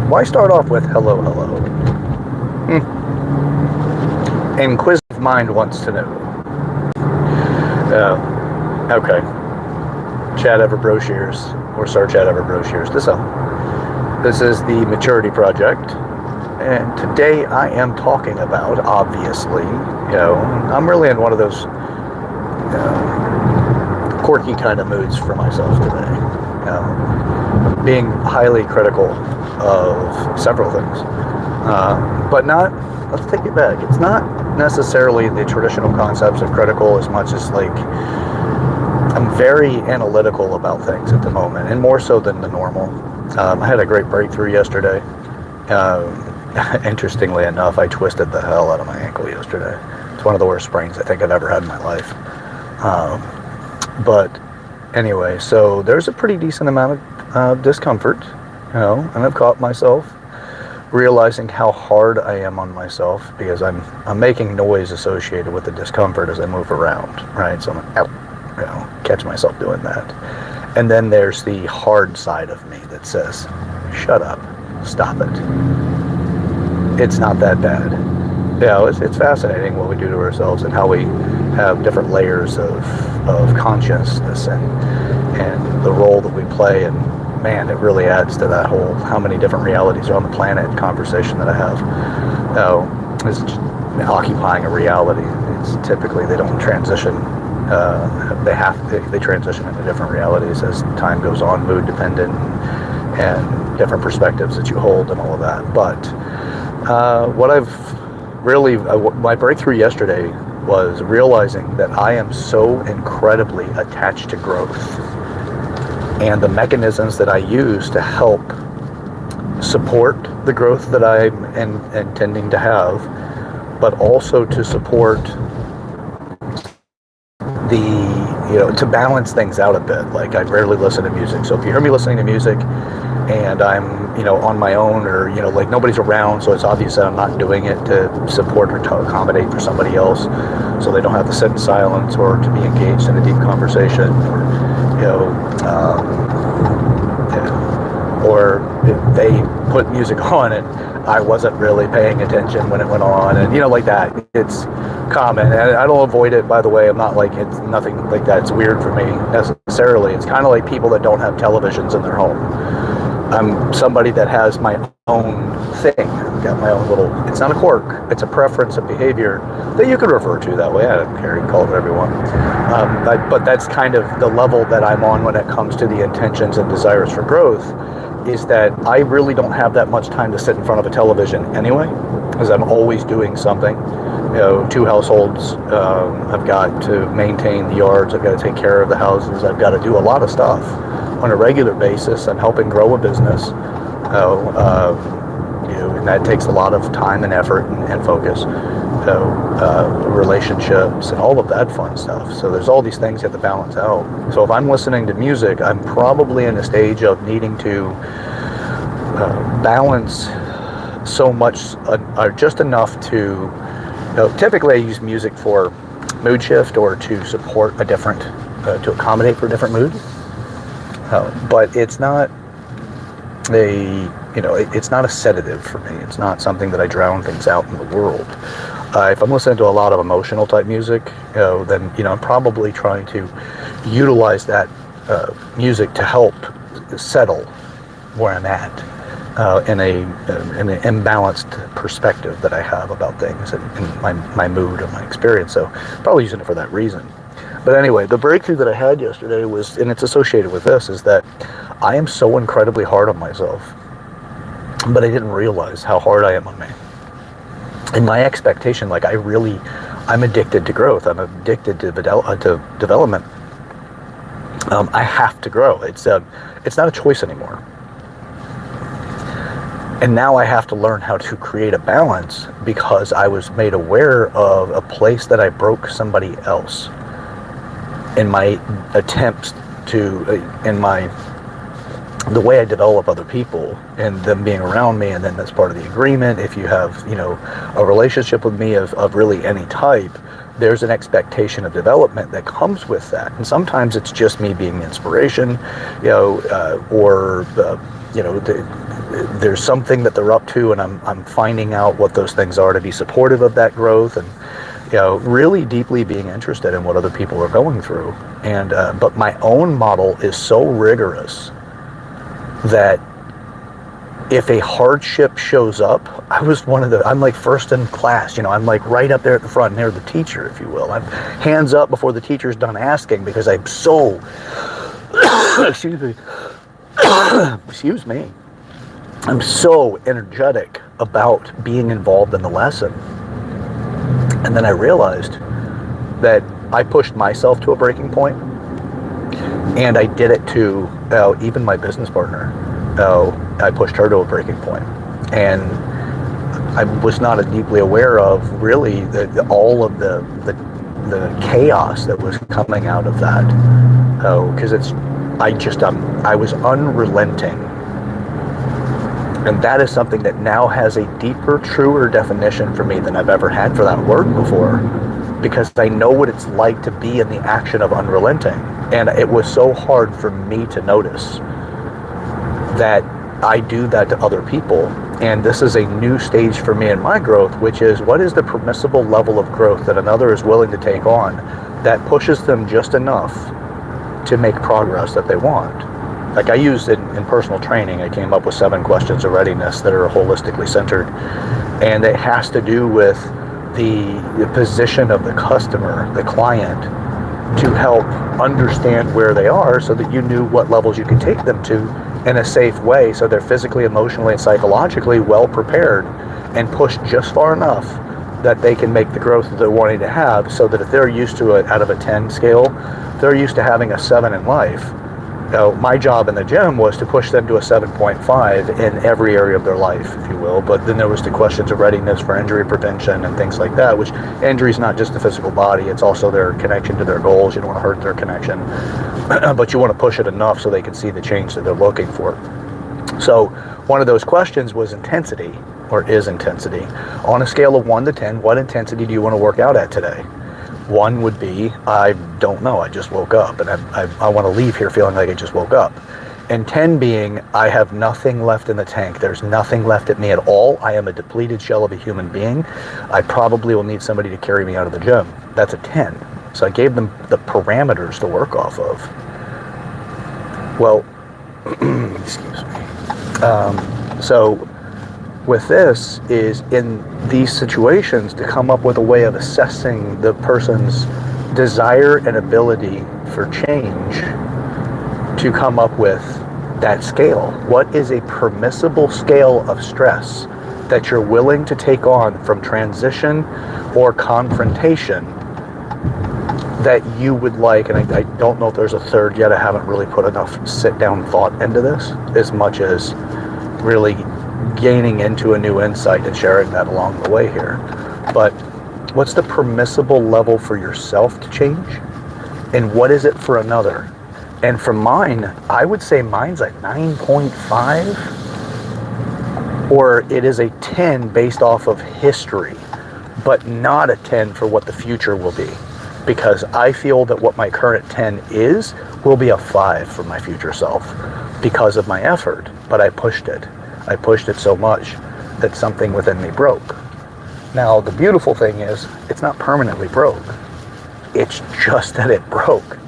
Why start off with hello, hello? Inquisitive mind wants to know. Okay. Chat ever Broshears, or start chat ever Broshears. This is the Maturity Project, and today I am talking about, obviously, I'm really in one of those quirky kind of moods for myself today. Being highly critical of several things, but not. Let's take it back. It's not necessarily the traditional concepts of critical as much as like I'm very analytical about things at the moment, and more so than the normal. I had a great breakthrough yesterday. Interestingly enough, I twisted the hell out of my ankle yesterday. It's one of the worst sprains I think I've ever had in my life. But anyway, so there's a pretty decent amount of discomfort, and I've caught myself realizing how hard I am on myself because I'm making noise associated with the discomfort as I move around, right? So I'm out, catch myself doing that. And then there's the hard side of me that says, shut up, stop it. It's not that bad. It's fascinating what we do to ourselves and how we have different layers of consciousness and the role that we play. And man, it really adds to that whole how many different realities are on the planet conversation that I have. It's occupying a reality. It's typically they don't transition. They transition into different realities as time goes on, mood dependent, and different perspectives that you hold and all of that. But what I've really, my breakthrough yesterday was realizing that I am so incredibly attached to growth and the mechanisms that I use to help support the growth that I'm intending to have, but also to support to balance things out a bit. Like I rarely listen to music. So if you hear me listening to music and I'm, on my own or, like nobody's around, so it's obvious that I'm not doing it to support or to accommodate for somebody else so they don't have to sit in silence or to be engaged in a deep conversation or if they put music on and I wasn't really paying attention when it went on and, like that. It's common. And I don't avoid it, by the way. I'm not like, it's nothing like that. It's weird for me necessarily. It's kind of like people that don't have televisions in their home. I'm somebody that has my own thing. I've got my own little, it's not a quirk, it's a preference of behavior that you could refer to that way. I don't care, you can call it whatever you want. But that's kind of the level that I'm on when it comes to the intentions and desires for growth, is that I really don't have that much time to sit in front of a television anyway, because I'm always doing something. 2 households, I've got to maintain the yards, I've got to take care of the houses, I've got to do a lot of stuff on a regular basis. I'm helping grow a business, and that takes a lot of time and effort and focus, relationships and all of that fun stuff. So there's all these things you have to balance out. So if I'm listening to music, I'm probably in a stage of needing to balance so much, just enough to, typically I use music for mood shift or to support a different, to accommodate for a different mood. But it's not it's not a sedative for me. It's not something that I drown things out in the world. If I'm listening to a lot of emotional type music, then I'm probably trying to utilize that music to help settle where I'm at in an imbalanced perspective that I have about things and my mood and my experience. So probably using it for that reason. But anyway, the breakthrough that I had yesterday was, and it's associated with this, is that I am so incredibly hard on myself, but I didn't realize how hard I am on me. And my expectation, like I'm addicted to growth. I'm addicted to development. I have to grow. It's not a choice anymore. And now I have to learn how to create a balance because I was made aware of a place that I broke somebody else in my attempts to, the way I develop other people and them being around me, and then that's part of the agreement. If you have, a relationship with me of really any type, there's an expectation of development that comes with that. And sometimes it's just me being inspiration, there's something that they're up to, and I'm finding out what those things are to be supportive of that growth, and really deeply being interested in what other people are going through. And but my own model is so rigorous that if a hardship shows up, I'm like first in class, I'm like right up there at the front, near the teacher, if you will. I'm hands up before the teacher's done asking, because I'm so, excuse me, excuse me, I'm so energetic about being involved in the lesson. And then I realized that I pushed myself to a breaking point, and I did it to even my business partner. I pushed her to a breaking point, and I was not deeply aware of really all of the chaos that was coming out of that. Because I was unrelenting, and that is something that now has a deeper, truer definition for me than I've ever had for that word before, because I know what it's like to be in the action of unrelenting, and it was so hard for me to notice that I do that to other people. And this is a new stage for me in my growth, which is, what is the permissible level of growth that another is willing to take on that pushes them just enough to make progress that they want? Like I used in personal training, I came up with 7 questions of readiness that are holistically centered, and it has to do with the position of the customer, the client, to help understand where they are, so that you knew what levels you could take them to in a safe way, so they're physically, emotionally, and psychologically well prepared and pushed just far enough that they can make the growth that they're wanting to have, so that if they're used to out of a 10 scale, they're used to having a 7 in life. My job in the gym was to push them to a 7.5 in every area of their life, if you will. But then there was the questions of readiness for injury prevention and things like that, which injury is not just the physical body, it's also their connection to their goals. You don't want to hurt their connection, but you want to push it enough so they can see the change that they're looking for. So one of those questions was intensity, or is intensity. On a scale of 1 to 10, what intensity do you want to work out at today? 1 would be, I don't know, I just woke up, and I want to leave here feeling like I just woke up. And 10 being, I have nothing left in the tank. There's nothing left at me at all. I am a depleted shell of a human being. I probably will need somebody to carry me out of the gym. That's a 10. So I gave them the parameters to work off of. Well, excuse me. So with this is, in these situations, to come up with a way of assessing the person's desire and ability for change, to come up with that scale. What is a permissible scale of stress that you're willing to take on from transition or confrontation that you would like? And I don't know if there's a third yet. I haven't really put enough sit-down thought into this, as much as really gaining into a new insight and sharing that along the way here. But what's the permissible level for yourself to change? And what is it for another? And for mine, I would say mine's a 9.5, or it is a 10 based off of history, but not a 10 for what the future will be. Because I feel that what my current 10 is will be a 5 for my future self because of my effort, but I pushed it. I pushed it so much that something within me broke. Now, the beautiful thing is, it's not permanently broke. It's just that it broke.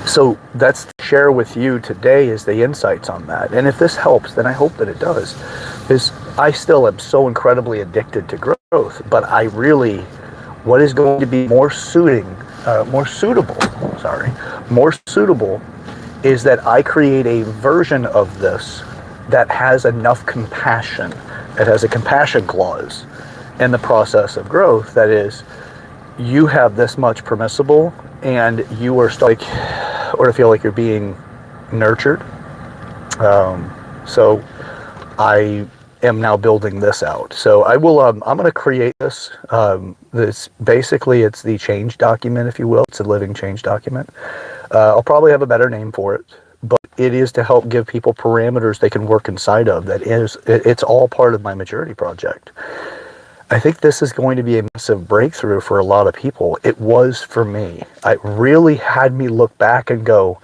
So that's to share with you today, is the insights on that. And if this helps, then I hope that it does. Is I still am so incredibly addicted to growth, but I really, what is going to be more suitable is that I create a version of this that has enough compassion. It has a compassion clause in the process of growth. That is, you have this much permissible, and you are or to feel like you're being nurtured. So I am now building this out. So I will, I'm going to create this. This basically, it's the change document, if you will. It's a living change document. I'll probably have a better name for it, but it is to help give people parameters they can work inside of. It's all part of my maturity project. I think this is going to be a massive breakthrough for a lot of people. It was for me. It really had me look back and go,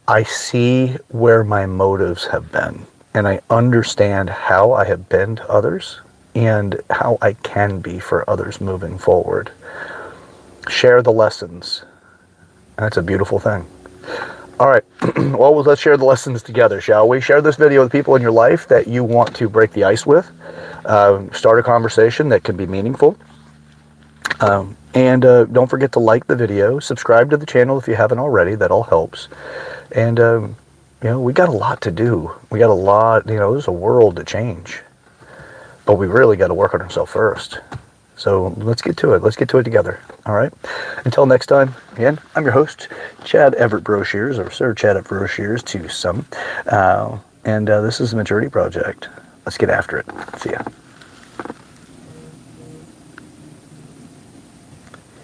I see where my motives have been, and I understand how I have been to others and how I can be for others moving forward. Share the lessons. That's a beautiful thing. All right, well, let's share the lessons together, shall we? Share this video with people in your life that you want to break the ice with. Start a conversation that can be meaningful. And don't forget to like the video, subscribe to the channel if you haven't already. That all helps. And, you know, we got a lot to do. We got a lot, you know, there's a world to change. But we really got to work on ourselves first. So let's get to it. Let's get to it together. All right. Until next time, again, I'm your host, Chad Everett Broshears, or Sir Chad at Broshears to some. And this is the Maturity Project. Let's get after it. See ya.